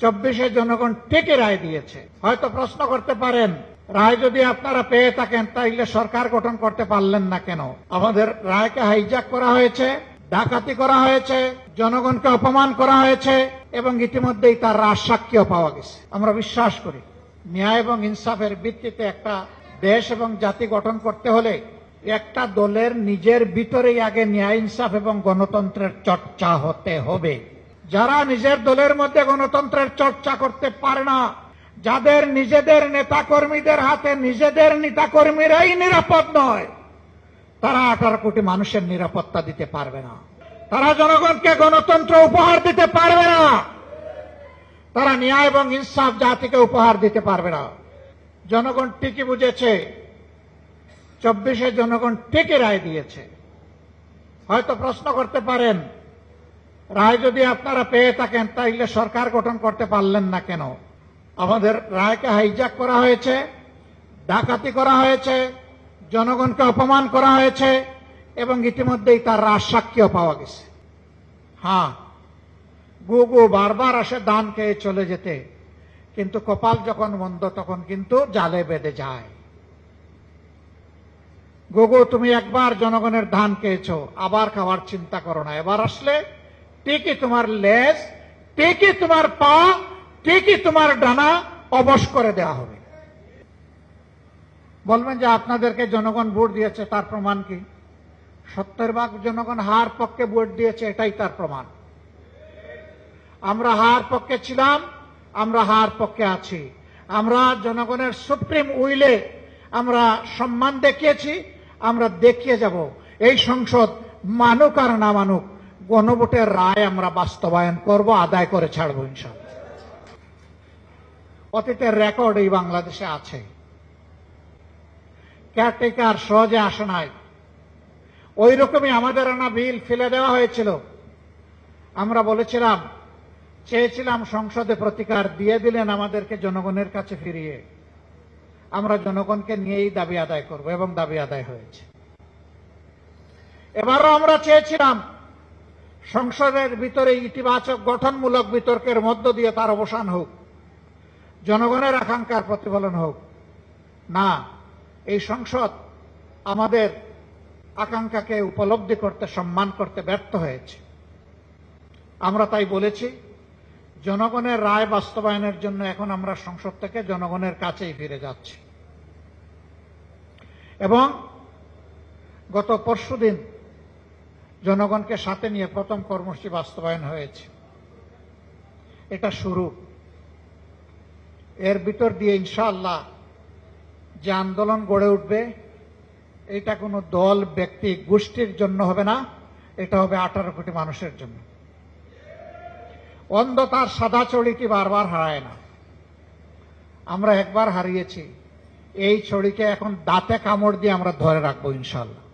24-এ জনগণ ঠিকই রায় দিয়েছে। হয়তো প্রশ্ন করতে পারেন, রায় যদি আপনারা পেয়ে থাকেন তাইলে সরকার গঠন করতে পারলেন না কেন? আমাদের রায়কে হাইজ্যাক করা হয়েছে, ডাকাতি করা হয়েছে, জনগণকে অপমান করা হয়েছে এবং ইতিমধ্যেই তার রাজসাক্ষীও পাওয়া গেছে। আমরা বিশ্বাস করি ন্যায় এবং ইনসাফের ভিত্তিতে একটা দেশ এবং জাতি গঠন করতে হলে একটা দলের নিজের ভিতরেই আগে ন্যায় ইনসাফ এবং গণতন্ত্রের চর্চা হতে হবে। যারা নিজের দলের মধ্যে গণতন্ত্রের চর্চা করতে পারে না, যাদের নিজেদের নেতাকর্মীদের হাতে নিজেদের নেতাকর্মীরাই নিরাপদ নয়, তারা 18 কোটি মানুষের নিরাপত্তা দিতে পারবে না। তারা জনগণকে গণতন্ত্র উপহার দিতে পারবে না। তারা ন্যায় এবং ইনসাফ জাতিকে উপহার দিতে পারবে না। জনগণ ঠিকই বুঝেছে, 24-এ জনগণ ঠিকই রায় দিয়েছে। হয়তো প্রশ্ন করতে পারেন, রায় যদি আপনারা পেয়ে থাকেন তাইলে সরকার গঠন করতে পারলেন না কেন? আমাদের রায়কে হাইজ্যাক করা হয়েছে, ডাকাতি করা হয়েছে, জনগণকে অপমান করা হয়েছে এবং ইতিমধ্যেই তার রাজসাক্ষীও পাওয়া গেছে। হ্যাঁ, গুগু বারবার আসে ধান খেয়ে চলে যেতে, কিন্তু কপাল যখন মন্দ তখন কিন্তু জালে বেঁধে যায়। গুগু, তুমি একবার জনগণের ধান খেয়েছো, আবার খাওয়ার চিন্তা করো না। এবার আসলে ঠিকই তোমার লেজ, ঠিকই তোমার পা, ঠিকই তোমার ডানা অবশ করে দেওয়া হবে। বলবেন যে আপনাদেরকে জনগণ ভোট দিয়েছে, তার প্রমাণ কি? 70% জনগণ হার পক্ষে ভোট দিয়েছে, এটাই তার প্রমাণ। আমরা হার পক্ষে ছিলাম, আমরা হার পক্ষে আছি। আমরা জনগণের সুপ্রিম উইলে আমরা সম্মান দেখিয়েছি, আমরা দেখিয়ে যাব। এই সংসদ মানুক আর না মানুক, গণভোটের রায় আমরা বাস্তবায়ন করব, আদায় করে ছাড়বো ইনশাআল্লাহ। অতীতের রেকর্ড এই বাংলাদেশে আছে। কেয়ারটেকার সহজে আসে নাই। ওই রকমই আমাদের আনা বিল ফেলে দেওয়া হয়েছিল। আমরা বলেছিলাম, চেয়েছিলাম সংসদে প্রতিকার, দিয়ে দিলেন আমাদেরকে জনগণের কাছে ফিরিয়ে। আমরা জনগণকে নিয়েই দাবি আদায় করব এবং দাবি আদায় হয়েছে। এবারও আমরা চেয়েছিলাম সংসদের ভিতরে ইতিবাচক গঠনমূলক বিতর্কের মধ্য দিয়ে তার অবসান হোক, জনগণের আকাঙ্ক্ষার প্রতিফলন হোক। না, এই সংসদ আমাদের আকাঙ্ক্ষাকে উপলব্ধি করতে, সম্মান করতে ব্যর্থ হয়েছে। আমরা তাই বলেছি, জনগণের রায় বাস্তবায়নের জন্য এখন আমরা সংসদ থেকে জনগণের কাছেই ফিরে যাচ্ছি। এবং গত পরশুদিন জনগণকে সাথে নিয়ে প্রথম কর্মসূচি বাস্তবায়ন হয়েছে। এটা শুরু। এর ভিতর দিয়ে ইনশাআল্লাহ যে আন্দোলন গড়ে উঠবে, এটা কোনো দল, ব্যক্তি, গোষ্ঠীর জন্য হবে না, এটা হবে 18 কোটি মানুষের জন্য। অন্ধ তার সাদা ছড়িটি বারবার হারায় না। আমরা একবার হারিয়েছি, এই ছড়িকে এখন দাঁতে কামড় দিয়ে আমরা ধরে রাখবো ইনশাআল্লাহ।